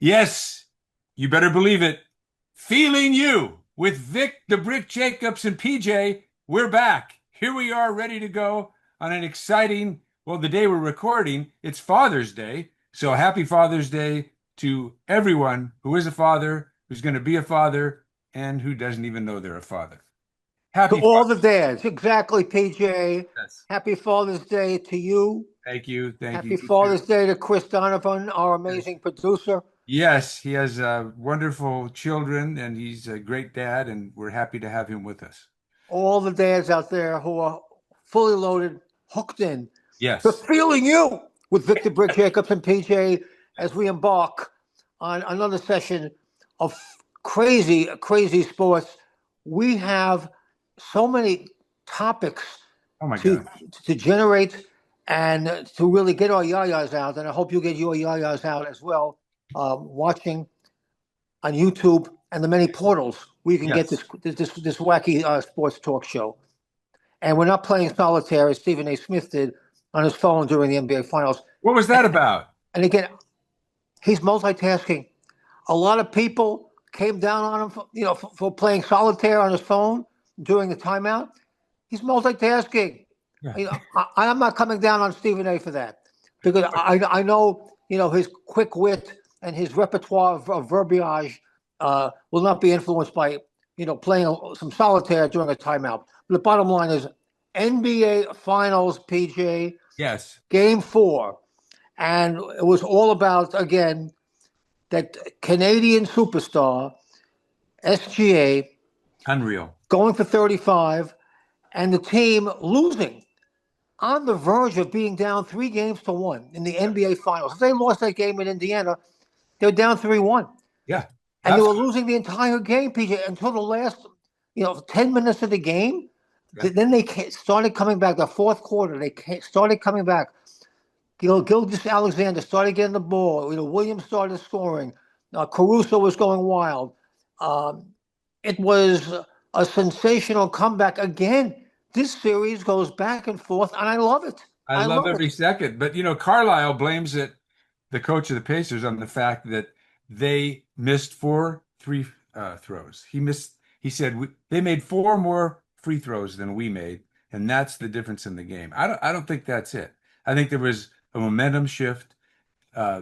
Yes, you better believe it. Feeling You with Vic the Brick Jacobs and PJ. We're back. Here we are ready to go on an exciting, well, the day we're recording, it's Father's Day. So happy Father's Day to everyone who is a father, who's going to be a father, and who doesn't even know they're a father. To Happy all Father's the dads. Exactly, PJ. Day. Yes. Happy Father's Day to you. Thank you. Thank you. Happy You too. Father's Day to Chris Donovan, our Yes. amazing producer. Yes, he has wonderful children, and he's a great dad, and we're happy to have him with us. All the dads out there who are fully loaded, hooked in to Yes. Feeling You with Victor Brick Jacobs and PJ as we embark on another session of crazy, crazy sports. We have so many topics Oh my to God. to generate and to really get our yayas out. And I hope you get your yayas out as well, watching on YouTube and the many portals where you can get Yes. this wacky sports talk show. And we're not playing solitaire as Stephen A. Smith did on his phone during the NBA Finals. What was that about? And again, he's multitasking. A lot of people came down on him, for playing solitaire on his phone during the timeout. He's multitasking. Yeah. I'm not coming down on Stephen A. for that because I know his quick wit and his repertoire of verbiage will not be influenced by playing some solitaire during a timeout. But the bottom line is NBA Finals, PJ, Yes. Game 4, and it was all about again that Canadian superstar SGA Unreal. going for 35 and the team losing on the verge of being down 3-1 in the NBA Finals. If they lost that game in Indiana, they were down 3-1. Yeah. And they That's were losing the entire game, PJ, until the last, 10 minutes of the game. yeah. Then they started coming back. The fourth quarter, they started coming back. Gilgeous Alexander started getting the ball. Williams started scoring. Caruso was going wild. Um, it was a sensational comeback again. This series goes back and forth, and I love it. I I love love every it. second. But Carlisle blames the coach of the Pacers, on the fact that they missed four free throws. He said they made four more free throws than we made, and that's the difference in the game. I don't think that's it. I think there was a momentum shift. Uh,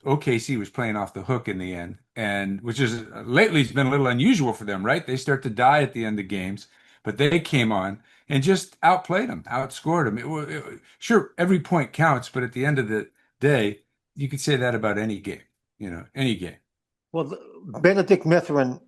OKC was playing off the hook in the end, and which is lately has been a little unusual for them, right? They start to die at the end of games, but they came on and just outplayed them, outscored them. Sure, every point counts, but at the end of the day, you could say that about any game, any game. Well, Benedict Mathurin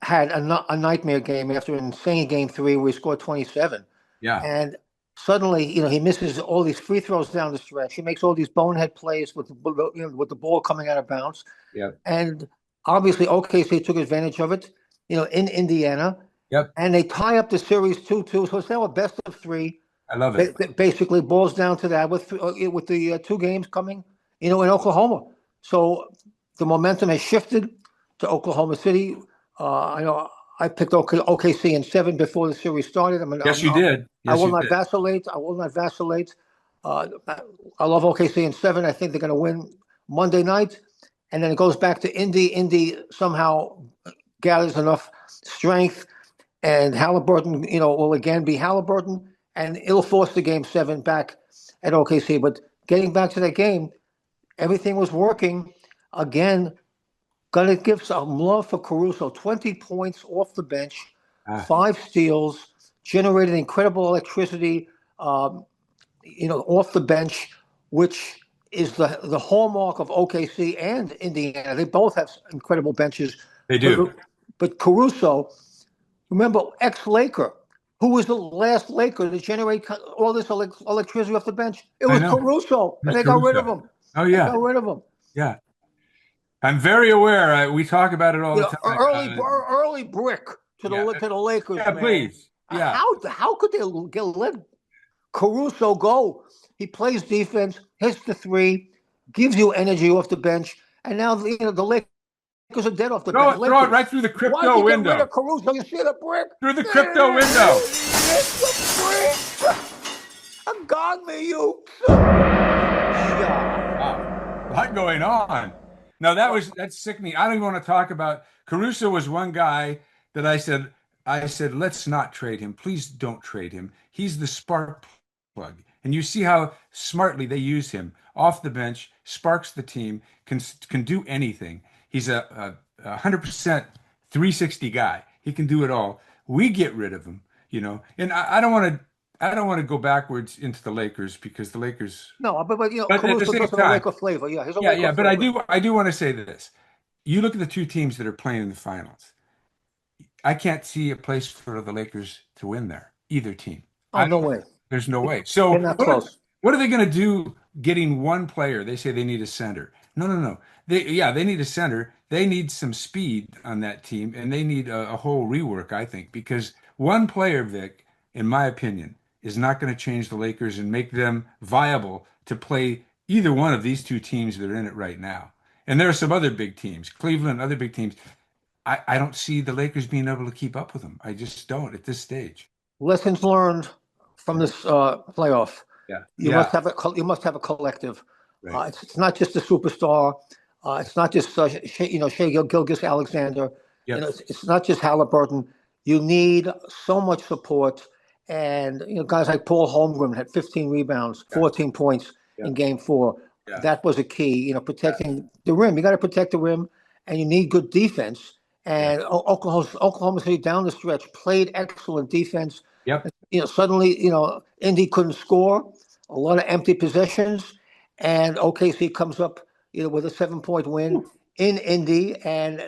had a nightmare game after an insane game 3 where he scored 27. Yeah, And suddenly, he misses all these free throws down the stretch. He makes all these bonehead plays with the ball coming out of bounds. yeah, And obviously, OKC took advantage of it, in Indiana. yep. And they tie up the series 2-2. So it's now a best of three. I love it. Basically, boils down to that with the 2 games coming, in Oklahoma. So the momentum has shifted to Oklahoma City. I know I picked OKC in 7 before the series started. Yes, you did. I Yes, will you not did. vacillate. I will not vacillate. I love OKC in 7. I think they're going to win Monday night. And then it goes back to Indy. Indy somehow gathers enough strength. And Halliburton, will again be Halliburton. And it'll force the Game 7 back at OKC. But getting back to that game, everything was working. Again, going to give some love for Caruso. 20 points off the bench, Ah, 5 steals, generated incredible electricity, off the bench, which is the hallmark of OKC and Indiana. They both have incredible benches. they do. But Caruso, remember, ex-Laker, who was the last Laker to generate all this electricity off the bench? It I was know. Caruso, and It's they got rid of Caruso. him. Oh They yeah, got rid of him. yeah. I'm very aware. We talk about it all the time. Early brick to Yeah. the Lakers, Yeah, man. please. Yeah. How could they let Caruso go? He plays defense, hits the three, gives you energy off the bench, and now the Lakers are dead off the bench. Throw it right through the Why crypto did you get rid window. of Caruso? You see the brick? Through the crypto window. It's the brick. I got me, you. Wow. A lot going on. No, that's sickening. I don't even want to talk about Caruso was one guy that I said let's not trade him. Please don't trade him. He's the spark plug. And you see how smartly they use him off the bench, sparks the team, can do anything. He's a 100% 360 guy. He can do it all. We get rid of him, And I don't want to go backwards into the Lakers because the Lakers, No, but but at the Caruso same does have a time, Laker flavor. Yeah, he's a yeah, Laker yeah, but I flavor. do I do want to say this. You look at the two teams that are playing in the finals. I can't see a place for the Lakers to win there, either team. Oh, no way. There's no way. They're So not what close. what are they going to do getting one player? They say they need a center. No, no, no. They need a center. They need some speed on that team, and they need a whole rework, I think, because one player, Vic, in my opinion, is not going to change the Lakers and make them viable to play either one of these two teams that are in it right now. And there are some other big teams, Cleveland, other big teams. I don't see the Lakers being able to keep up with them. I just don't at this stage. Lessons learned from Yeah, this playoff. yeah, You must yeah. have a collective. Right. It's not just the superstar. It's not just Shea Gilgeous-Alexander. Yep. It's not just Halliburton. You need so much support, and guys like Paul Holmgren had 15 rebounds, Yeah. 14 points Yeah. in Game 4. Yeah. That was a key. Yeah. Protecting the rim. You got to protect the rim, and you need good defense. Yeah. And Oklahoma City down the stretch played excellent defense. Yep. Suddenly, Indy couldn't score, a lot of empty possessions, and OKC comes up, with a 7-point win in Indy, and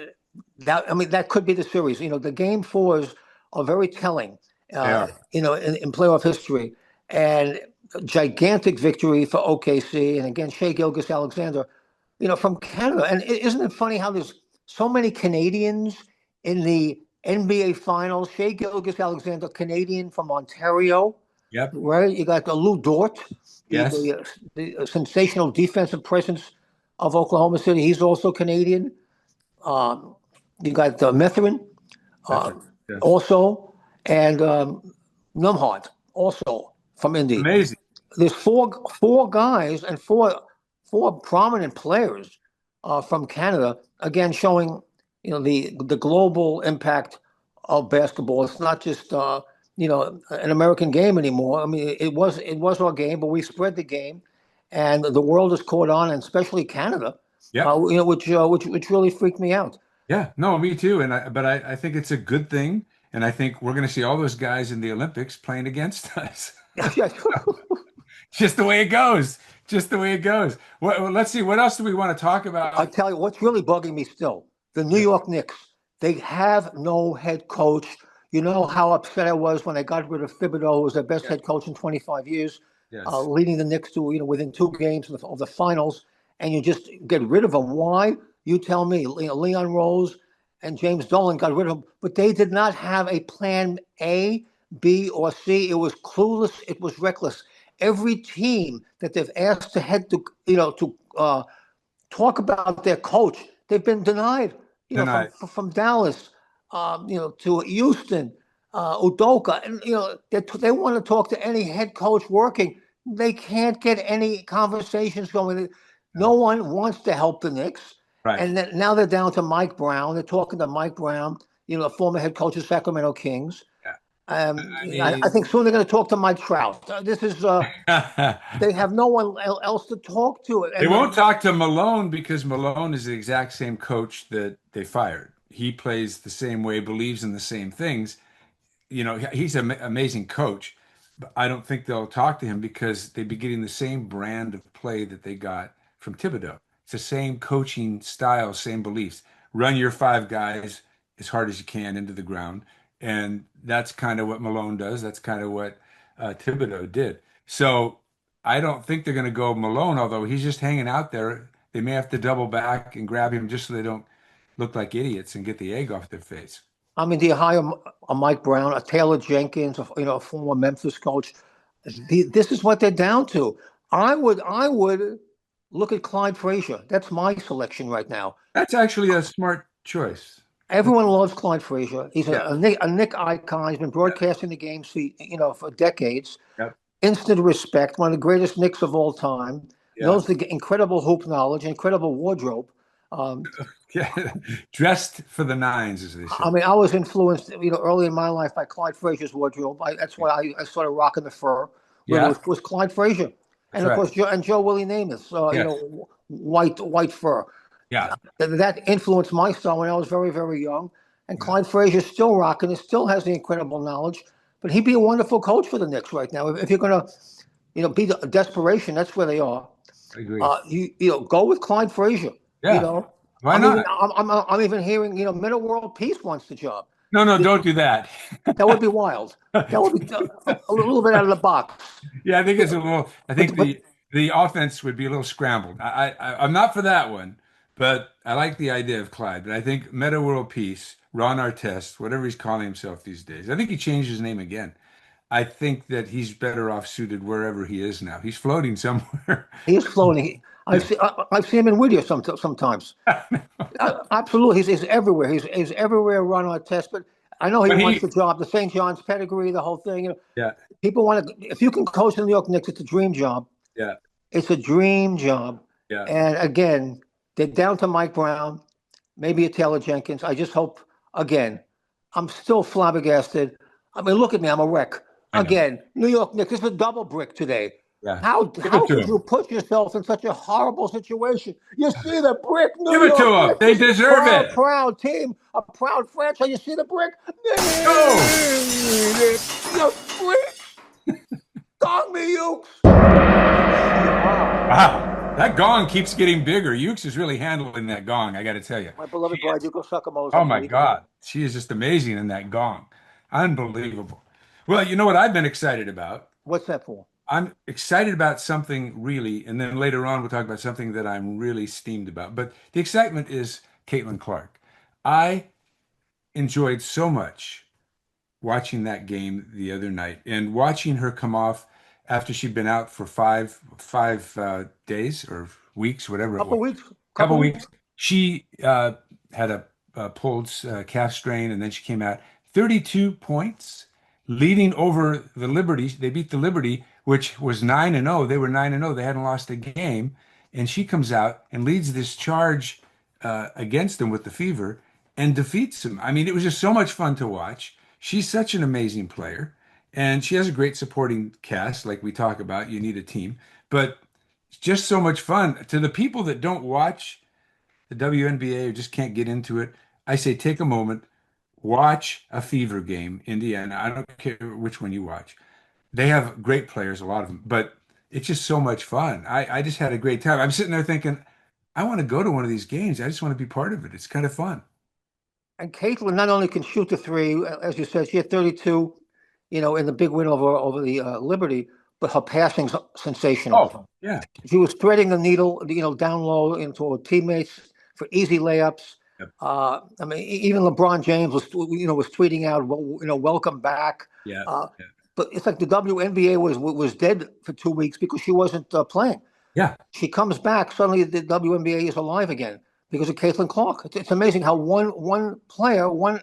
that could be the series. The game fours are very telling, They are. in playoff history, and a gigantic victory for OKC, and again, Shea Gilgeous-Alexander, from Canada. And isn't it funny how there's so many Canadians in the NBA Finals? Shea Gilgeous-Alexander, Canadian from Ontario, Yep. right? You got Lou Dort, the, Yes. the, the sensational defensive presence of Oklahoma City. He's also Canadian. Um, you got Methrin, That's uh, right. Yes. also, and Numhart, also from Indy. Amazing. There's four guys and four prominent players from Canada, again showing the global impact of basketball. It's not just an American game anymore. I mean, it was our game, but we spread the game, and the world has caught on, and especially Canada, Yep. which really freaked me out. Yeah. No, me too. But I think it's a good thing. And I think we're going to see all those guys in the Olympics playing against us. Just the way it goes. Just the way it goes. Well, let's see. What else do we want to talk I'll about? tell you what's really bugging me still. The New Yeah. York Knicks, they have no head coach. You know how upset I was when they got rid of Thibodeau, who was their best Yeah. head coach in 25 years, Yes. leading the Knicks to, within 2 games of the finals, and you just get rid of him. Why? You tell me. Leon Rose and James Dolan got rid of him, but they did not have a plan A, B, or C. It was clueless. It was reckless. Every team that they've asked to head to, talk about their coach, they've been denied. From Tonight. from Dallas, to Houston, Udoka, and they want to talk to any head coach working. They can't get any conversations going. No one wants to help the Knicks, Right. and then, now they're down to Mike Brown. They're talking to Mike Brown, the former head coach of Sacramento Kings. Yeah. I I think mean, soon they're going to talk to Mike Trout. This is they have no one else to talk to. they And won't talk to Malone because Malone is the exact same coach that they fired. He plays the same way, believes in the same things. He's an amazing coach, but I don't think they'll talk to him because they'd be getting the same brand of play that they got from Thibodeau. It's the same coaching style, same beliefs. Run your five guys as hard as you can into the ground. And that's kind of what Malone does. That's kind of what Thibodeau did. So I don't think they're going to go Malone, although he's just hanging out there. They may have to double back and grab him just so they don't look like idiots and get the egg off their face. I mean, do you hire a Mike Brown, a Taylor Jenkins, a former Memphis coach? This is what they're down to. I would look at Clyde Frazier. That's my selection right now. That's actually a smart choice. Everyone loves Clyde Frazier. He's Yeah. a Nick icon. He's been broadcasting the game, for decades. Yep. Instant respect. One of the greatest Knicks of all time. Yeah. Knows the incredible hoop knowledge, incredible wardrobe. Yeah, dressed for the nines, as they say. I mean, I was influenced, early in my life by Clyde Frazier's wardrobe. That's why I started rocking the fur. Really, Yeah, was Clyde Frazier, that's and of right. course, Joe Willie Namath. Yes. White fur. Yeah. That influenced my style when I was very, very young. And Yeah. Clyde Frazier's still rocking it, still has the incredible knowledge. But he'd be a wonderful coach for the Knicks right now. If you're gonna, be the desperation, that's where they are. I agree. Go with Clyde Frazier. You Yeah. know, Why not? I'm even hearing, Middle World Peace wants the job. No, no, don't do that. That would be wild. That would be a little bit out of the box. Yeah, I think it's a little. I think But the offense would be a little scrambled. I'm not for that one, but I like the idea of Clyde. But I think Meta World Peace, Ron Artest, whatever he's calling himself these days. I think he changed his name again. I think that he's better off suited wherever he is now. He's floating somewhere. he is floating. Yeah. I've seen him in Whittier sometimes. Absolutely, he's everywhere. He's everywhere. Run on test, but I know he But wants he, the job. The St. John's pedigree, the whole thing. yeah, People want to. If you can coach the New York Knicks, it's a dream job. yeah, It's a dream job. yeah. And again, they're down to Mike Brown, maybe a Taylor Jenkins. I just hope. Again, I'm still flabbergasted. I mean, look at me. I'm a wreck. I know. Again, New York Knicks. This is a double brick today. Yeah. How Give it to could him. you put yourself in such a horrible situation? You see the brick, Give New it to York him. They Knicks, deserve it. proud team, a proud franchise. You see the brick, Go. you freak, dog me, you. Wow. That gong keeps getting bigger. Ukes is really handling that gong, I got to tell you. My She beloved bride, is. you go suck a Mose, Oh I my believe. God. She is just amazing in that gong. Unbelievable. Well, you know what I've been excited about? What's that for? I'm excited about something really, and then later on we'll talk about something that I'm really steamed about. But the excitement is Caitlin Clark. I enjoyed so much watching that game the other night and watching her come off after she'd been out for five days or weeks, whatever it was, Couple weeks. couple Couple weeks. weeks. She had a pulled calf strain, and then she came out 32 points, leading over the Liberty. They beat the Liberty, which was 9-0. They were 9-0. They hadn't lost a game, and she comes out and leads this charge against them with the fever and defeats them. I mean, it was just so much fun to watch. She's such an amazing player, and she has a great supporting cast, like we talk about. You need a team, but it's just so much fun. To the people that don't watch the WNBA or just can't get into it, I say take a moment, watch a Fever game, Indiana. I don't care which one you watch. They have great players, a lot of them, but it's just so much fun. I just had a great time. I'm sitting there thinking, I want to go to one of these games. I just want to be part of it. It's kind of fun. And Caitlin not only can shoot the three, as you said, she had 32, in the big win over the Liberty, but her passing's sensational. Oh, yeah. She was threading the needle, down low into her teammates for easy layups. Yep. I mean, even LeBron James was tweeting out, welcome back. Yeah. Uh, Yeah. but it's like the WNBA was dead for 2 weeks because she wasn't playing. Yeah. She comes back, suddenly the WNBA is alive again because of Caitlin Clark. It's amazing how one player, one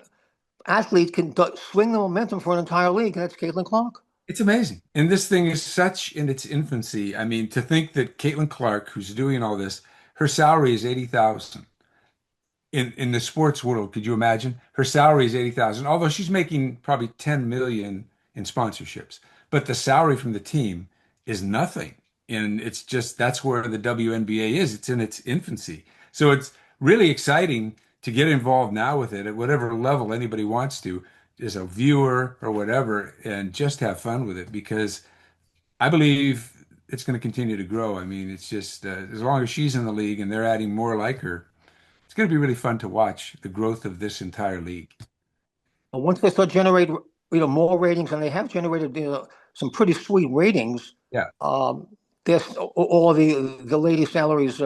athlete can swing the momentum for an entire league, and that's Caitlin Clark. It's amazing. And this thing is such in its infancy. I mean, to think that Caitlin Clark, who's doing all this, her salary is 80,000. In the sports world, could you imagine? Her salary is 80,000, although she's making probably 10 million in sponsorships. But the salary from the team is nothing. And it's just that's where the WNBA is. It's in its infancy. So it's really exciting to get involved now with it at whatever level anybody wants to, as a viewer or whatever, and just have fun with it because I believe it's going to continue to grow. I mean, it's just as long as she's in the league and they're adding more like her, it's going to be really fun to watch the growth of this entire league. And once they start generating, more ratings, and they have generated, some pretty sweet ratings. Yeah. There's all the lady salaries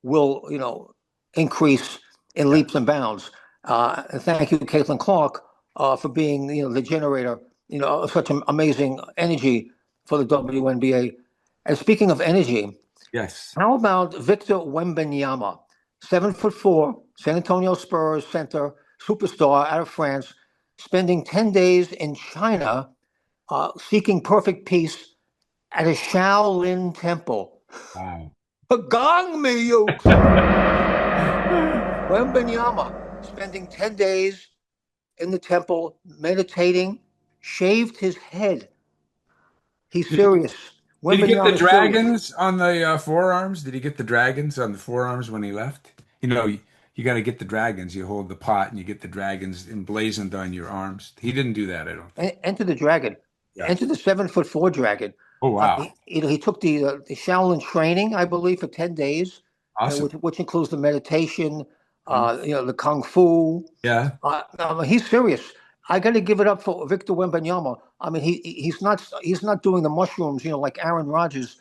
will, increase in Yeah. leaps and bounds. And thank you, Caitlin Clark, for being, the generator, of such amazing energy for the WNBA. And speaking of energy, Yes. how about Victor Wembanyama, 7'4", San Antonio Spurs center, superstar out of France, spending 10 days in China, seeking perfect peace at a Shaolin temple. Wow. Gong me, you. Wembenyama spending 10 days in the temple meditating, shaved his head. He's Did he, serious. did he get the Wembenyama is serious. dragons on the forearms? Did he get the dragons on the forearms when he left? You got to get the dragons. You hold the pot and you get the dragons emblazoned on your arms. He didn't do that, I don't think. Enter the dragon. Yeah. Enter the 7'4" dragon. Oh, wow. He took the Shaolin training, I believe, for 10 days, Awesome. which includes the meditation, Mhm. the kung fu. Yeah. He's serious. I got to give it up for Victor Wembanyama. I mean, he's not doing the mushrooms, like Aaron Rodgers.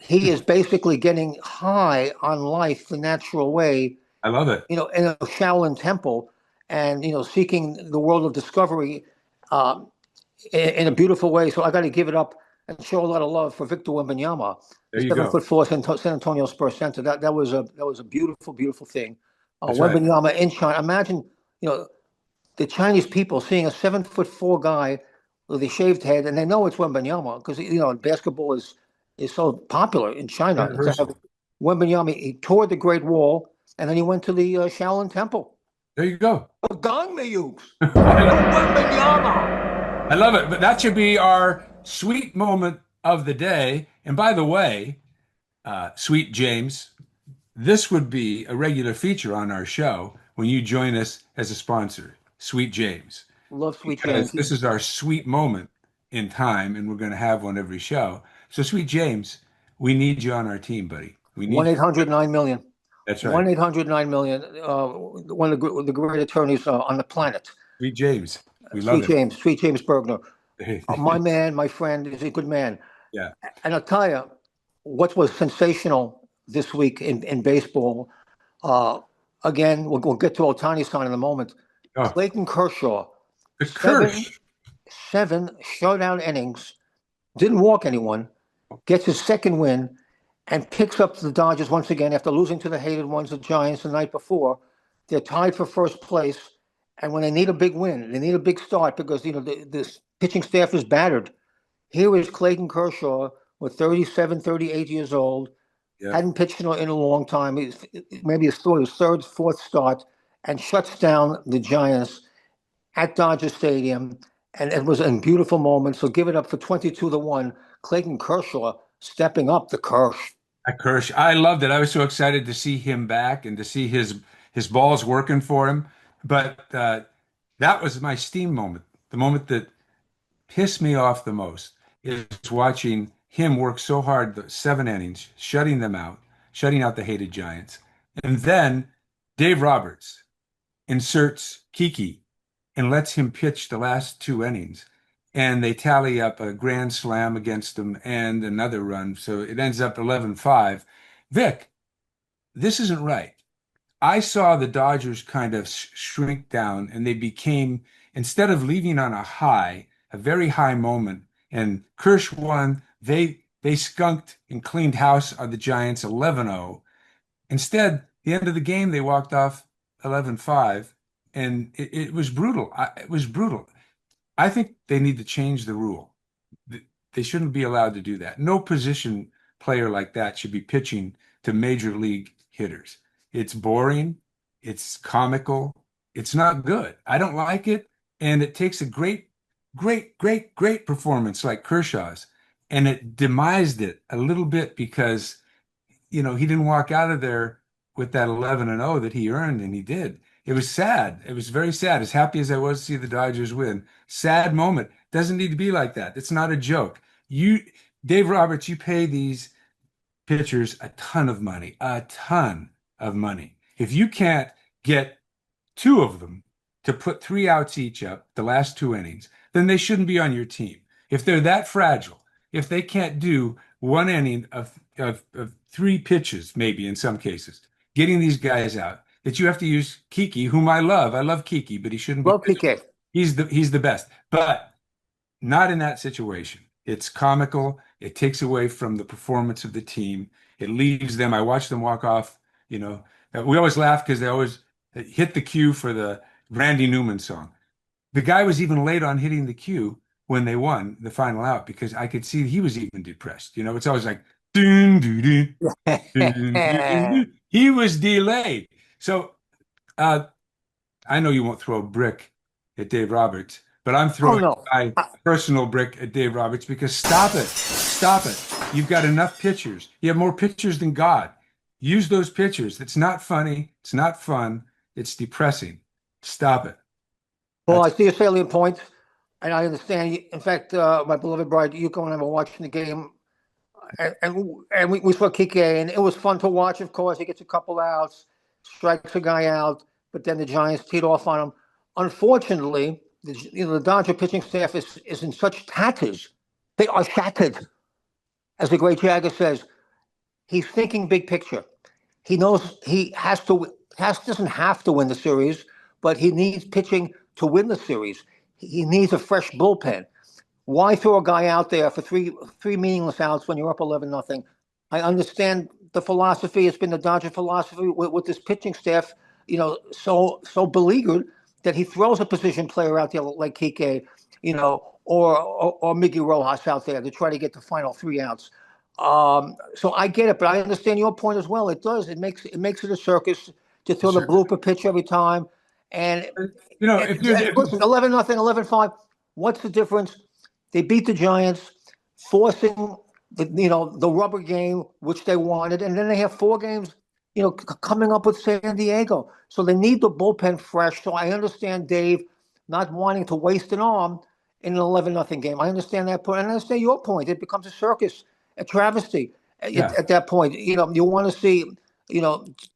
He is basically getting high on life the natural way, I love it. in a Shaolin temple, and seeking the world of discovery in a beautiful way. So I got to give it up and show a lot of love for Victor Wembanyama, There the you seven go. foot four San Antonio Spurs center. That was a beautiful, beautiful thing. That's right. Wembanyama in China. Imagine, you know, the Chinese people seeing a 7'4" guy with a shaved head, and they know it's Wembanyama because basketball is so popular in China. And to have Universal. Wembanyama, he toured the Great Wall, and then he went to the Shaolin Temple. There you go. Gong Mayukes, I Victor Wembanyama. love it. But that should be our sweet moment of the day. And by the way, sweet James, this would be a regular feature on our show when you join us as a sponsor, Sweet James, Love Sweet because James. this is our sweet moment in time, and we're going to have one every show. So, Sweet James, we need you on our team, buddy. We One need eight you. hundred nine million. That's right. 1-800-9-million. One of the great attorneys on the planet. Sweet James. We love him. Sweet James Bergner. My man, my friend, is a good man. Yeah. And I'll tell you, what was sensational this week in baseball. Uh, Again, we'll get to Ohtani-san in a moment. Oh, Clayton Kershaw, the seven Kirsch. seven shutout innings, didn't walk anyone, gets his second win, and picks up the Dodgers once again after losing to the hated ones, the Giants, the night before. They're tied for first place, and when they need a big win, they need a big start because this pitching staff is battered. Here is Clayton Kershaw with 37, 38 years old, Yeah. hadn't pitched in a long time. Maybe his third, fourth start, and shuts down the Giants at Dodger Stadium. And it was a beautiful moment. So give it up for 22-1. Clayton Kershaw stepping up the Kersh. Kirsch. I loved it. I was so excited to see him back and to see his balls working for him. But that was my steam moment. The moment that pissed me off the most is watching him work so hard, the 7 innings, shutting out the hated Giants. And then Dave Roberts inserts Kiki and lets him pitch the last 2 innings. And they tally up a grand slam against him and another run. So it ends up 11-5. Vic, this isn't right. I saw the Dodgers kind of shrink down and they became, instead of leaving on a very high moment, and Kirsch won, they skunked and cleaned house on the Giants 11-0. Instead, the end of the game, they walked off 11-5, and it was brutal. It was brutal. I think they need to change the rule. They shouldn't be allowed to do that. No position player like that should be pitching to major league hitters. It's boring. It's comical. It's not good. I don't like it. And it takes a great, great, great, great performance like Kershaw's, and it demised it a little bit because he didn't walk out of there with that 11-0 that he earned, and he did. It was sad. It was very sad. As happy as I was to see the Dodgers win, sad moment. Doesn't need to be like that. It's not a joke. You, Dave Roberts, you pay these pitchers a ton of money, a ton of money. If you can't get two of them to put 3 outs each up the last 2 innings, then they shouldn't be on your team. If they're that fragile, if they can't do 1 inning of 3 pitches, maybe in some cases, getting these guys out, that you have to use Kiki, whom I love. I love Kiki, but he shouldn't be Love pitching. PK. He's the best, but not in that situation. It's comical. It takes away from the performance of the team. It leaves them. I watch them walk off. You know, we always laugh because they always hit the cue for the Randy Newman song. The guy was even late on hitting the cue when they won the final out because I could see he was even depressed. It's always like dun, dun, dun, dun, dun, dun, dun. He was delayed. So uh, I know you won't throw a brick at Dave Roberts, but I'm Oh throwing no. my personal brick at Dave Roberts because stop it. Stop it. You've got enough pitchers. You have more pitchers than God. Use those pitchers. It's not funny. It's not fun. It's depressing. Stop it. Well, That's I see a salient point, and I understand. In fact, my beloved bride Yuko and I were watching the game, and we saw Kike, and it was fun to watch. Of course, he gets a couple outs, strikes a guy out, but then the Giants teed off on him. Unfortunately, the Dodger pitching staff is in such tatters. They are shattered, as the great Jagger says. He's thinking big picture. He knows he doesn't have to win the series, but he needs pitching to win the series. He needs a fresh bullpen. Why throw a guy out there for three meaningless outs when you're up 11-0? I understand the philosophy. It's been the Dodger philosophy with this pitching staff, so beleaguered that he throws a position player out there like Kike, or Miggy Rojas out there to try to get the final 3 outs. So I get it, but I understand your point as well. It does. It makes it a circus to throw the sure. blooper pitch every time. And, If you're and listen, 11-0, 11-5. What's the difference? They beat the Giants, forcing the rubber game which they wanted, and then they have 4 games, coming up with San Diego. So they need the bullpen fresh. So I understand Dave not wanting to waste an arm in an 11-0 game. I understand that point, and I understand your point. It becomes a circus, a travesty yeah. at that point. You want to see,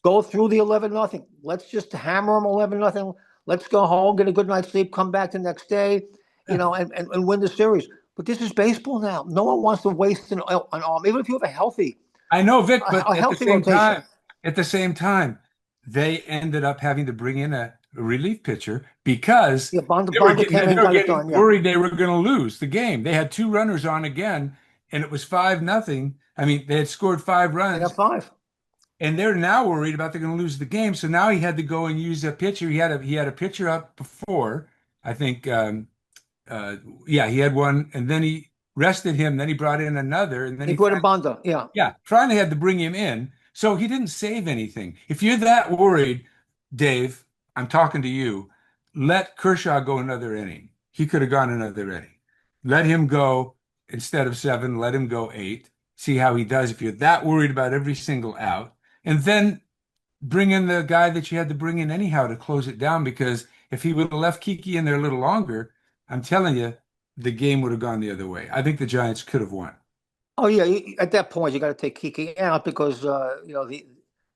go through the 11-0. Let's just hammer them 11-0. Let's go home, get a good night's sleep, come back the next day, Yeah. and win the series. But this is baseball now. No one wants to waste an arm, even if you have I know, Vic, but a healthy rotation. at the same time, they ended up having to bring in a relief pitcher because Yeah, Bonda came they in, were got it getting done. Yeah, worried they were going to lose the game. They had 2 runners on again, and it was 5-0. I mean, they had scored 5 runs, they got 5. and they're now worried about they're going to lose the game. So now he had to go and use a pitcher. He had a pitcher up before, I think. Uh, yeah, he had one, and then he rested him. Then he brought in another, and then He he brought in Bonda. Yeah. finally had to bring him in. So he didn't save anything. If you're that worried, Dave, I'm talking to you. Let Kershaw go another inning. He could have gone another inning. Let him go instead of 7. Let him go 8. See how he does. If you're that worried about every single out, and then bring in the guy that you had to bring in anyhow to close it down. Because if he would have left Kiki in there a little longer, I'm telling you, the game would have gone the other way. I think the Giants could have won. Oh yeah. At that point, you got to take Kiki out because the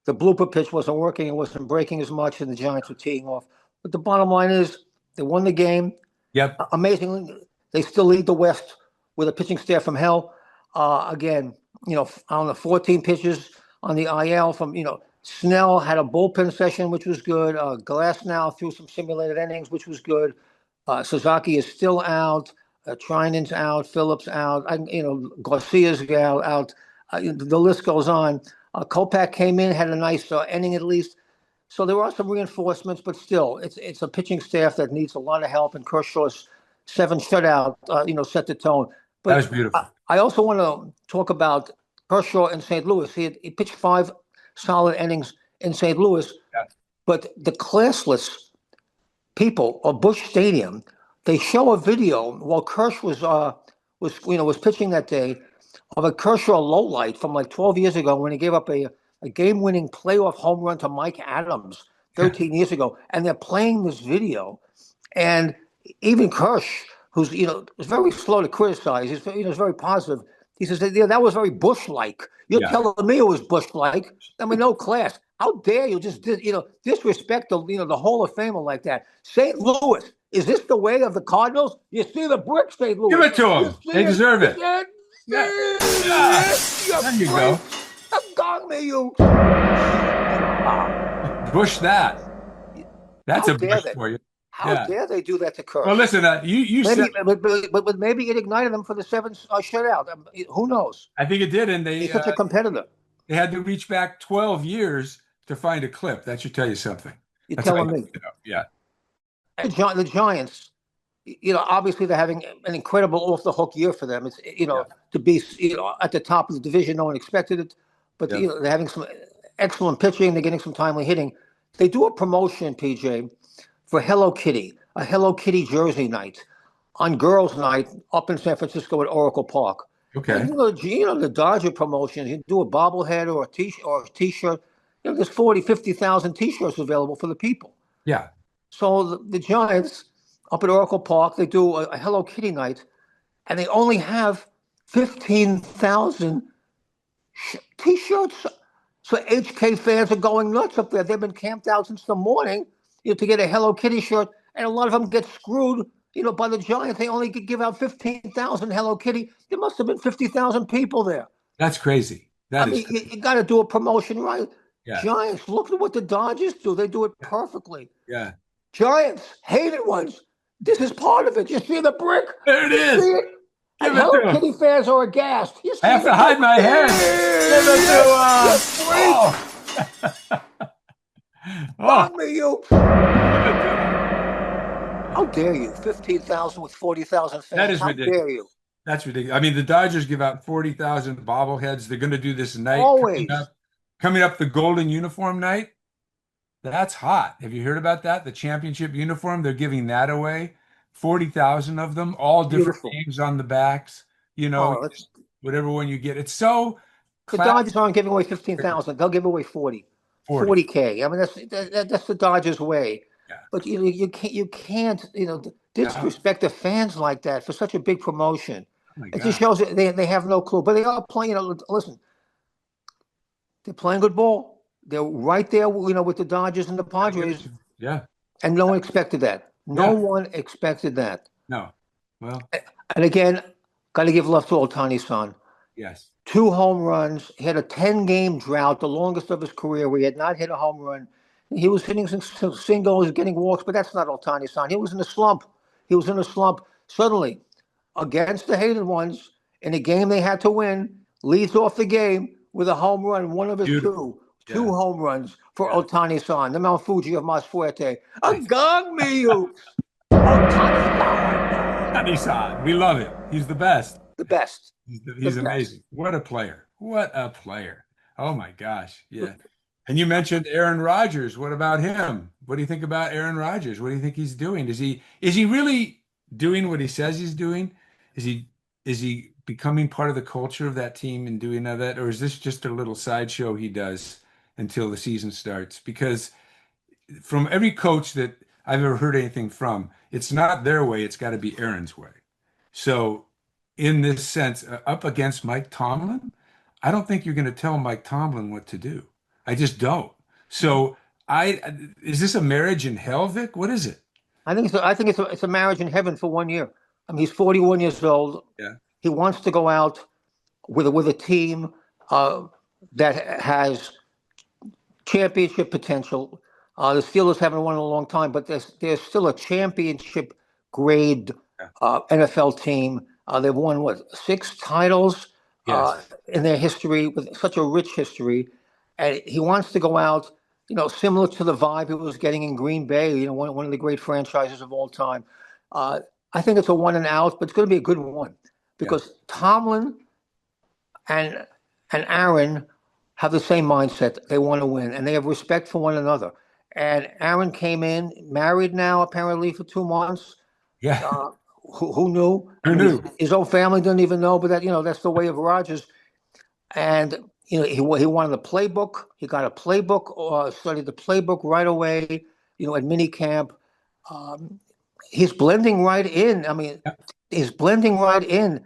blooper pitch wasn't working. It wasn't breaking as much, and the Giants were teeing off. But the bottom line is, they won the game. Yep. Amazingly, they still lead the West with a pitching staff from hell. Again, I don't know, 14 pitches on the IL from, Snell had a bullpen session, which was good. Glass now threw some simulated innings, which was good. Sasaki is still out. Trinan's out. Phillips out. Garcia's out. The list goes on. Kopech came in, had a nice inning at least. So there are some reinforcements, but still, it's a pitching staff that needs a lot of help. And Kershaw's 7 shutout, set the tone. That But was beautiful. I also want to talk about Kershaw in St. Louis. He pitched 5 solid innings in St. Louis, Yeah. but the classless people of Busch Stadium, they show a video while Kersh was pitching that day of a Kershaw lowlight from like 12 years ago when he gave up a game-winning playoff home run to Mike Adams 13 years ago, and they're playing this video, and even Kersh, who's was very slow to criticize, he's very positive. He says, "Yeah, that was very Bush-like. You're Yeah. telling me it was Bush-like? I mean, no class. How dare you just disrespect the Hall of Famer like that? St. Louis, is this the way of the Cardinals? You see the brick, St. Louis. Give it to You them. see They it? deserve it. You Yeah. see Yeah. it? There you go. Gong me, you. Bush that. That's How a dare Bush they? for you. How Yeah. dare they do that to Kersh? Well, listen, you said, Maybe, but maybe it ignited them for the 7 shutout. Who knows? I think it did, and He's such a competitor. they had to reach back 12 years to find a clip. That should tell you something. You're That's all telling you me. need to know. Yeah. The Giants, obviously they're having an incredible off the hook year for them. It's Yeah. to be at the top of the division. No one expected it, but Yeah. they're having some excellent pitching. They're getting some timely hitting. They do a promotion, PJ, for Hello Kitty, a Hello Kitty jersey night on girls' night up in San Francisco at Oracle Park. And Okay. the Dodger promotion, you do a bobblehead or a t-shirt. There's 40, 50,000 t-shirts available for the people. Yeah. So the Giants up at Oracle Park, they do a Hello Kitty night, and they only have 15,000 t-shirts. So HK fans are going nuts up there. They've been camped out since the morning, to get a Hello Kitty shirt, and a lot of them get screwed, by the Giants. They only could give out 15,000 Hello Kitty. There must have been 50,000 people there. That's crazy. I That is mean, crazy. you got to do a promotion right. Yeah. Giants, look at what the Dodgers do. They do it perfectly. Yeah. Giants, hated ones. This is part of it. You see the brick? There it You see is. it? Give And it Hello to him. Kitty fans are aghast. You see I have the to hide my head. Give it to him. Yes, Oh. Oh. Bug me, you. How dare you? 15,000 with 40,000 That fans. is How ridiculous. dare you? That's ridiculous. I mean, the Dodgers give out 40,000 bobbleheads. They're going to do this night Always. coming up the golden uniform night. That's hot. Have you heard about that? The championship uniform, they're giving that away. 40,000 of them, all different Beautiful. names on the backs. Oh, Whatever one you get. It's so the classic. Dodgers aren't giving away 15,000. They'll give away 40. 40. 40K. I mean, that's the Dodgers way. Yeah. But you can't No. disrespect the fans like that for such a big promotion. Oh my It just God. shows that they have no clue. But they are playing. Listen, they're playing good ball. They're right there, with the Dodgers and the Gotta give it Padres, to 'em. Yeah. and no one expected that. No Yeah. one expected that. No. Well, And again, got to give love to Ohtani-san. yes. 2 home runs. He had a 10-game drought, the longest of his career, where he had not hit a home run. He was hitting some singles, getting walks, but that's not Ohtani-san. He was in a slump. Suddenly, against the hated ones, in a game they had to win, leads off the game with a home run, one of his Beautiful. two Yeah. home runs for Yeah. Ohtani-san, the Mount Fuji of Masfuerte. Nice. Agag me, you! Ohtani-san! Nissan. We love it. He's the best. The best. He's The amazing. best. What a player. What a player. Oh my gosh. Yeah. And you mentioned Aaron Rodgers. What about him? What do you think about Aaron Rodgers? What do you think he's doing? Is he really doing what he says he's doing? Is he becoming part of the culture of that team and doing all that? Or is this just a little sideshow he does until the season starts? Because from every coach that I've ever heard anything from, it's not their way, it's got to be Aaron's way. So, in this sense, up against Mike Tomlin, I don't think you're going to tell Mike Tomlin what to do. I just don't. So, I is this a marriage in hell, Vic? What is it? I think it's a marriage in heaven for 1 year. I mean, he's 41 years old. Yeah. He wants to go out with a team that has championship potential. The Steelers haven't won in a long time, but there's still a championship grade Yeah. NFL team. They've won what, 6 titles Yes. in their history, with such a rich history, and he wants to go out, similar to the vibe he was getting in Green Bay. One of the great franchises of all time. Uh, I think it's a one and out, but it's going to be a good one Yeah. because Tomlin and Aaron have the same mindset. They want to win, and they have respect for one another. And Aaron came in, married now apparently for 2 months. Yeah. Uh, who knew? I Who mean, knew? his own family didn't even know, but that's the way of Rodgers. And he wanted a playbook. He got a playbook, studied the playbook right away. At mini camp, um, he's blending right in. I mean, Yeah. he's blending right in.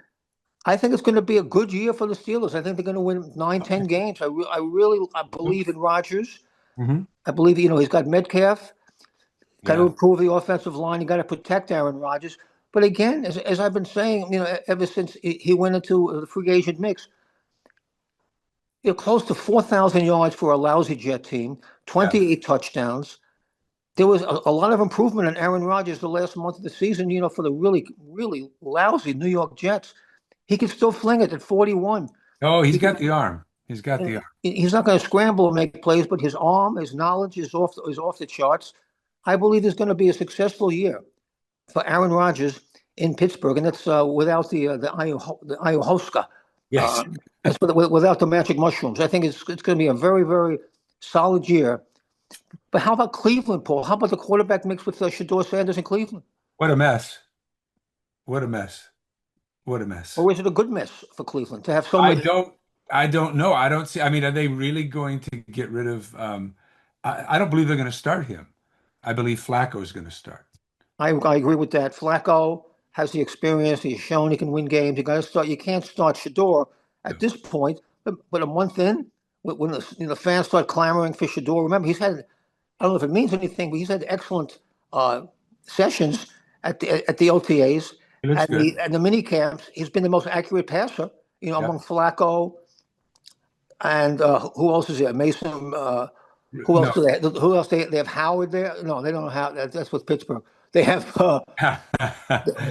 I think it's going to be a good year for the Steelers. I think they're going to win 9, 10 games. I believe in Rodgers. Hmm. I believe, he's got Metcalf, got to Yeah. improve the offensive line. You got to protect Aaron Rodgers. But again, as I've been saying, ever since he went into the free agent mix, close to 4,000 yards for a lousy Jet team, Yeah. 28 touchdowns. There was a lot of improvement in Aaron Rodgers the last month of the season, for the really, really lousy New York Jets. He can still fling it at 41. Oh, he's He got can, the arm. He's got the arm. he's not going to scramble and make plays, but his arm, his knowledge is off the charts. I believe it's going to be a successful year for Aaron Rodgers in Pittsburgh, and that's without the ayahuasca. Yes. Uh, that's without the magic mushrooms. I think it's going to be a very, very solid year. But how about Cleveland, Paul? How about the quarterback mix with Shedeur Sanders in Cleveland? What a mess. What a mess. What a mess. Or is it a good mess for Cleveland to have so I many? don't I don't know. I don't see. I mean, are they really going to get rid of I don't believe they're going to start him. I believe Flacco is going to start. I agree with that. Flacco has the experience. He's shown he can win games. You got to start. You can't start Shador Yeah. at this point. But a month in, when the fans start clamoring for Shador, remember he's had. I don't know if it means anything, but he's had excellent uh, sessions at the OTAs He looks and good. the mini camps. He's been the most accurate passer. Yeah. Among Flacco and who else is there? Mason. Who else No. do they? Who else they have? Howard there? No, they don't have. That's with Pittsburgh. They have.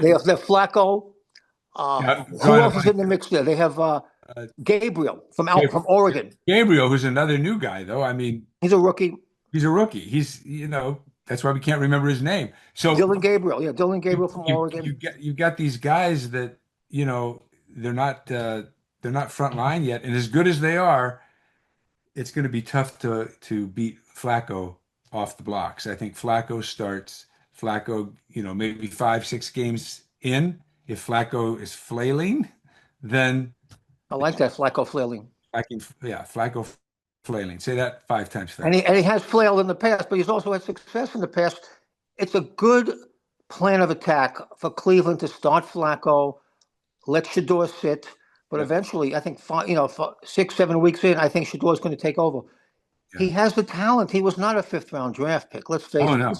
They have Flacco. Who Drawing a else is blank. in the mix there? They have Uh, Gabriel from Gabriel, Oregon. Gabriel, who's another new guy, though. I mean, He's a rookie. he's a rookie. That's why we can't remember his name. So Dylan Gabriel. Yeah, Dylan you Gabriel from you Oregon. you got these guys that, they're not front line yet. And as good as they are, it's going to be tough to beat Flacco off the blocks. I think Flacco starts Flacco, maybe 5, 6 games in. If Flacco is flailing, then I like that Flacco flailing. Flacco flailing. Say that 5 times And fast. he has flailed in the past, but he's also had success in the past. It's a good plan of attack for Cleveland to start Flacco, let Shador sit, but Yep. eventually, I think 6, 7 weeks in, I think Shador is going to take over. Yeah. He has the talent. He was not a fifth-round draft pick. Let's face Oh it. no.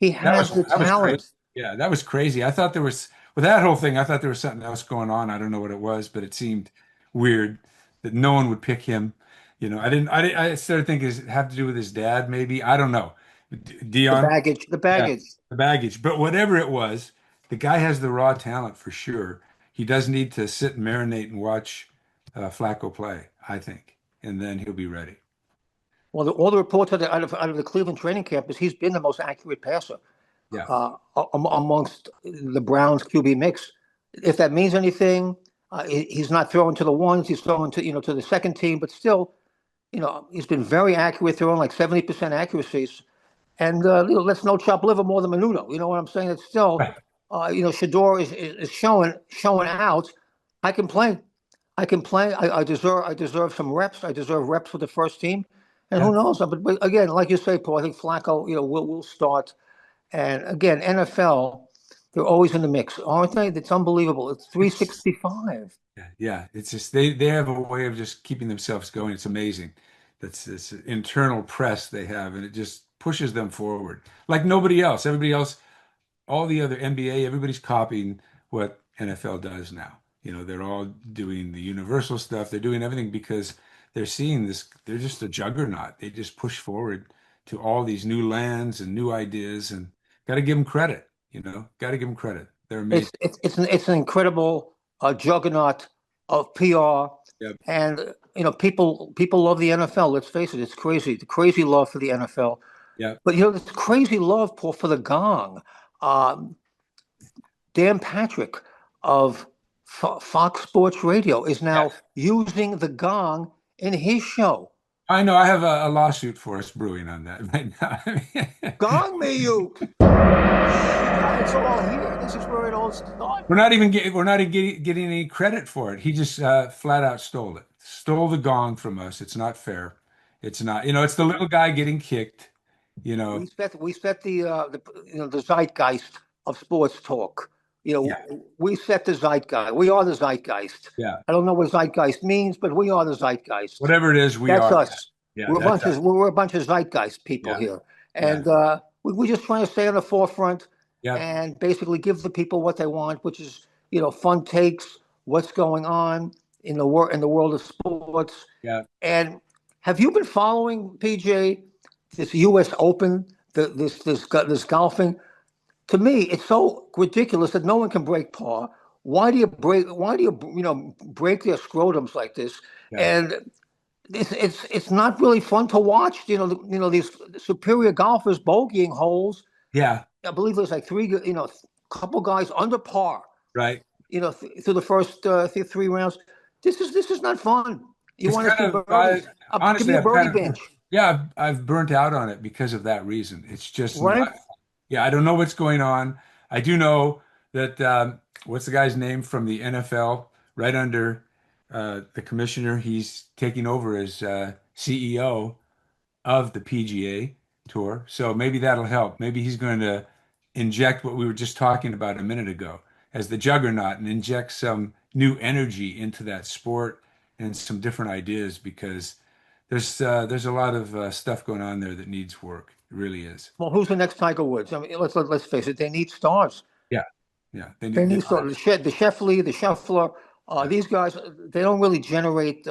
He That has was the that was crazy. talent. Yeah, that was crazy. I thought there was with that whole thing, I thought there was something else going on. I don't know what it was, but it seemed weird that no one would pick him. I started thinking, does it have to do with his dad, maybe? I don't know. The Dion, baggage. The yeah, baggage. the baggage. But whatever it was, the guy has the raw talent for sure. He does need to sit and marinate and watch Flacco play, I think, and then he'll be ready. Well, all the reports out of the Cleveland training camp is he's been the most accurate passer Yeah. amongst the Browns QB mix. If that means anything, he's not throwing to the ones. He's throwing to the second team, but still, he's been very accurate, throwing like 70% accuracies. And let's no chop liver more than Menudo. You know what I'm saying? It's still, Right. Shador is showing out. I can play. I can play. I deserve some reps. I deserve reps with the first team. And Yeah. who knows? But again, like you say, Paul, I think Flacco, will start. And again, NFL, they're always in the mix, aren't they? It's unbelievable. It's It's 365. Yeah, it's just they have a way of just keeping themselves going. It's amazing. That's this internal press they have, and it just pushes them forward like nobody else. Everybody else, all the other NBA, everybody's copying what NFL does now. They're all doing the universal stuff. They're doing everything because they're seeing this. They're just a juggernaut. They just push forward to all these new lands and new ideas, and got to give them credit. Got to give them credit. They're amazing. It's an incredible juggernaut of PR, Yep. and people love the NFL. Let's face it, it's crazy. The crazy love for the NFL. Yep. But this crazy love, Paul, for the gong. Um, Dan Patrick of Fox Sports Radio is now Yes. using the gong in his show. I know. I have a lawsuit for us brewing on that right now. Gong me, you. It's all here. This is where it all started. We're not even getting any credit for it. He just flat out stole it. Stole the gong from us. It's not fair. It's not. It's the little guy getting kicked. You know. We set the zeitgeist of sports talk. Yeah. We set the zeitgeist. We are the zeitgeist. Yeah. I don't know what zeitgeist means, but we are the zeitgeist. Whatever it is, we That's are. us. Yeah. We're a That's bunch us. of we're a bunch of zeitgeist people Yeah. here, Yeah. and we're just trying to stay on the forefront Yeah. and basically give the people what they want, which is fun takes, what's going on in the world of sports. Yeah. And have you been following this U.S. Open, this golfing? To me, it's so ridiculous that no one can break par. Why do you break? Why do break their scrotums like this? Yeah. And it's not really fun to watch. These superior golfers bogeying holes. Yeah. I believe there's like couple guys under par. Right. Through the first 3 rounds. This is not fun. You It's want to kind see of birdies? Give honestly, me a I've birdie kind of bench. Yeah, I've burnt out on it because of that reason. It's just Right? not. Yeah, I don't know what's going on. I do know that what's the guy's name from the NFL right under the commissioner? He's taking over as CEO of the PGA Tour. So maybe that'll help. Maybe he's going to inject what we were just talking about a minute ago as the juggernaut and inject some new energy into that sport and some different ideas because there's a lot of stuff going on there that needs work. It really is. Well, who's the next Tiger Woods? I mean, let's face it. They need stars. Yeah, yeah. They They need stars. The Sheffley, the Scheffler. yeah, These guys, they don't really generate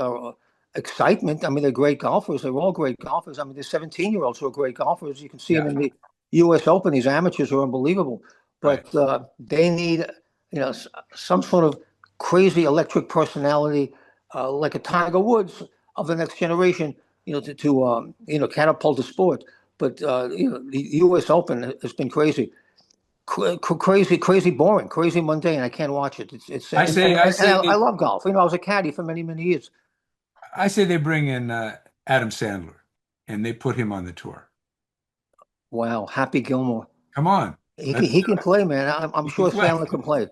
excitement. I mean, they're great golfers. They're all great golfers. I mean, there's 17-year-olds who are great golfers. You can see them yeah. in the U.S. Open. These amateurs are unbelievable. Right. But they need, some sort of crazy electric personality, like a Tiger Woods of the next generation. To catapult the sport. But the U.S. Open has been crazy, crazy, crazy boring, crazy mundane. I can't watch it. It's I say I and say I love golf. I was a caddy for many, many years. I say they bring in Adam Sandler and they put him on the tour. Wow, Happy Gilmore. Come on, He let's he can play, man. I'm he can sure play. Sandler can play.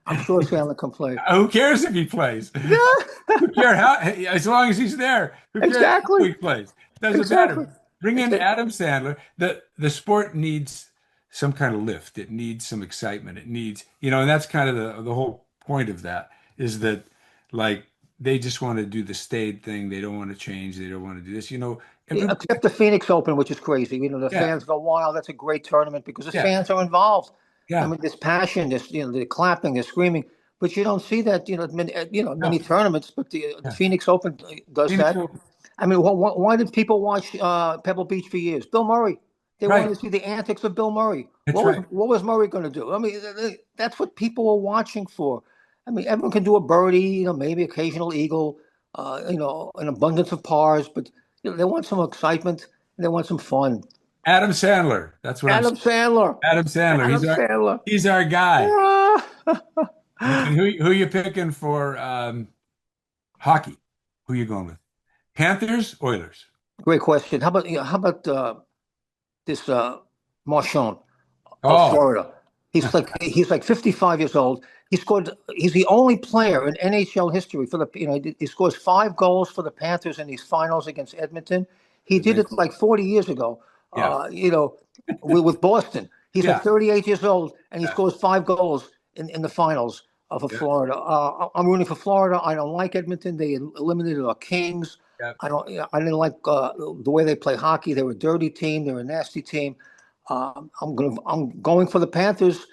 I'm sure Sandler can play. Who cares if he plays? Who cares how, as long as he's there, who cares how Exactly, he plays? Doesn't matter. exactly. Bring It's in a, Adam Sandler. The sport needs some kind of lift. It needs some excitement. It needs, and that's kind of the whole point of that is that like they just want to do the staid thing. They don't want to change. They don't want to do this. Yeah, Everybody, except the Phoenix Open, which is crazy. The yeah, fans go wild. That's a great tournament because the yeah, fans are involved. I yeah, mean, there's passion, there's the clapping, there's screaming, but you don't see that many no, tournaments. But the yeah. Phoenix Open does Phoenix that. Open. I mean, why did people watch Pebble Beach for years? Bill Murray. They wanted Right. to see the antics of Bill Murray. That's What was right. what was Murray going to do? I mean, that's what people were watching for. I mean, everyone can do a birdie, maybe occasional eagle, an abundance of pars, but they want some excitement and they want some fun. Adam Sandler. That's what I'm saying. Adam Sandler. Adam Sandler. Adam Sandler. He's our guy. Ah. And who you picking for hockey? Who you going with? Panthers, Oilers. Great question. How about this Marchand of Oh, Florida? He's like 55 years old. He's the only player in NHL history for he scores 5 goals for the Panthers in these finals against Edmonton. He did amazing. it like 40 years ago. Yeah, With Boston. He's like yeah, 38 years old and he yeah, scores 5 goals in the finals of yeah, Florida. I'm rooting for Florida. I don't like Edmonton. They eliminated our Kings. yeah. I didn't like the way they play hockey. They're a dirty team. They're a nasty team. I'm going for the Panthers.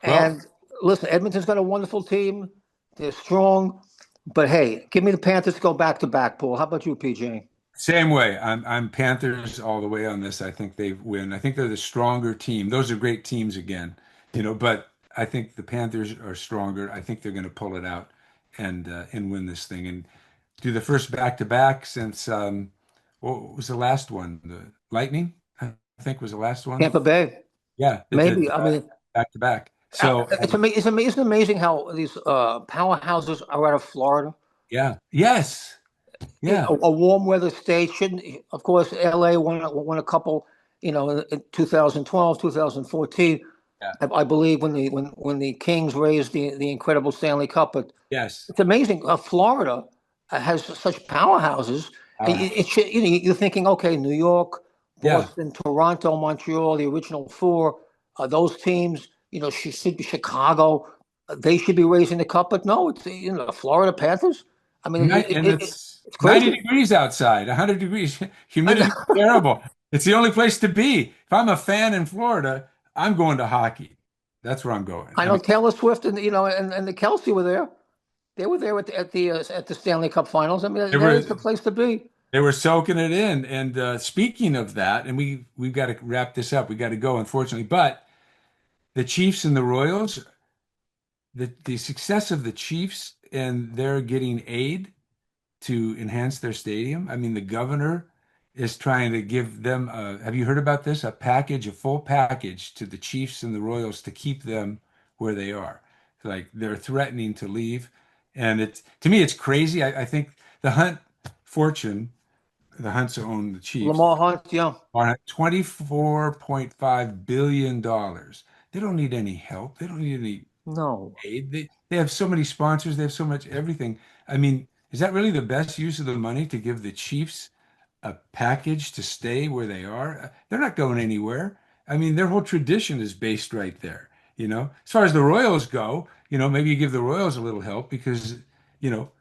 Well, And listen, Edmonton's got a wonderful team. They're strong. But hey, give me the Panthers to go back to back, Paul. How about you, PJ? same way. I'm Panthers all the way on this. I think they win. I think they're the stronger team. Those are great teams again, but I think the Panthers are stronger. I think they're going to pull it out and win this thing and do the first back-to-back since what was the last one? The Lightning, I think was the last one. Tampa Bay, Yeah, that did maybe. I mean, back-to-back. So isn't it amazing how these powerhouses are out of Florida? yeah, yes, yeah, A warm weather state shouldn't. Of course, LA won a couple. In 2012, 2014. yeah, I believe when the Kings raised the incredible Stanley Cup. But yes, it's amazing. Florida has such powerhouses. It powerhouse. should, you're thinking, okay, New York, Yeah, Boston, Toronto, Montreal, the original four. Those teams, should be Chicago. They should be raising the cup. But no, it's the Florida Panthers. I mean, And it's it's 90 crazy. degrees outside, 100 degrees, humidity terrible. It's the only place to be. If I'm a fan in Florida, I'm going to hockey. That's where I'm going. I I know mean, Taylor Swift and the Kelsey were there. They were there at the Stanley Cup Finals. I mean, they that is were the place to be. they were soaking it in. And speaking of that, and we've got to wrap this up. We got to go, unfortunately. But the Chiefs and the Royals, the success of the Chiefs and they're getting aid to enhance their stadium. I mean, the governor is trying to give them have you heard about this? A full package to the Chiefs and the Royals to keep them where they are. Like they're threatening to leave. And to me, it's crazy. I think the Hunt fortune the Hunts own the Chiefs, Lamar Hunt, yeah. on $24.5 billion. They don't need any help. They don't need any No. aid. They have so many sponsors. They have so much everything. I mean, is that really the best use of the money to give the Chiefs a package to stay where they are? They're not going anywhere. I mean, their whole tradition is based right there. As far as the Royals go, maybe you give the Royals a little help because, you know,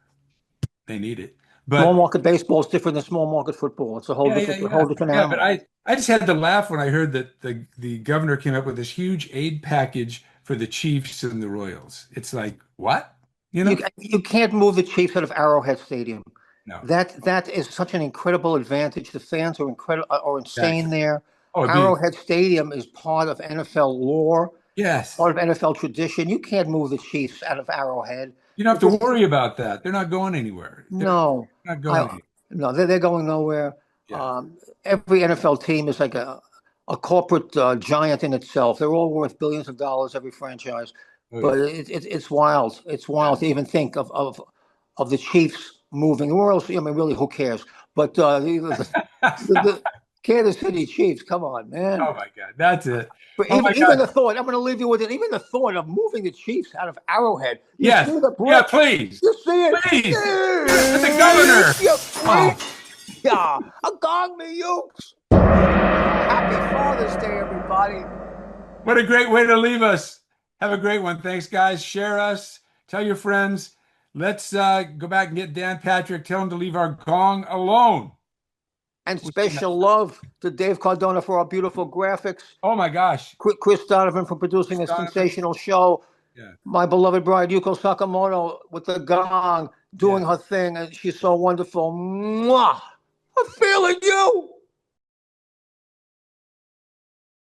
they need it. Small But market baseball is different than small market football. It's a yeah, yeah, whole yeah. different Yeah, but animal. I just had to laugh when I heard that the governor came up with this huge aid package for the Chiefs and the Royals. It's like, what? You know? You can't move the Chiefs out of Arrowhead Stadium. No, That is such an incredible advantage. The fans are insane exactly. there. Oh, it'd be Arrowhead Stadium is part of NFL lore, yes. part of NFL tradition. You can't move the Chiefs out of Arrowhead. You don't It have to just worry about that. They're not going anywhere. They're no, not going I anywhere. no, they're going nowhere. Yeah. Every NFL team is like a corporate giant in itself. They're all worth billions of dollars, every franchise. Oh, But yeah. it's wild. It's Yeah. wild to even think of the Chiefs moving. The Royals, I mean, really, who cares? But the Kansas City Chiefs, come on, man. Oh my God. That's it. But Oh my even God. the thought, I'm going to leave you with it. Even the thought of moving the Chiefs out of Arrowhead. You Yes. see the Yeah, brick? please. You see it? Please. Do it for the governor. You Oh, freak! Yeah, a gong me ukes. Happy Father's Day, everybody. what a great way to leave us. Have a great one. Thanks, guys. Share us. Tell your friends. Let's go back and get Dan Patrick. Tell him to leave our gong alone. And We'll see you next special time. love to Dave Cardona for our beautiful graphics. Oh my gosh. Chris Donovan for producing Chris a Donovan. sensational show. Yeah. My beloved bride, Yuko Sakamoto, with the gong, doing Yeah. her thing. And she's so wonderful. Mwah! I'm feeling you.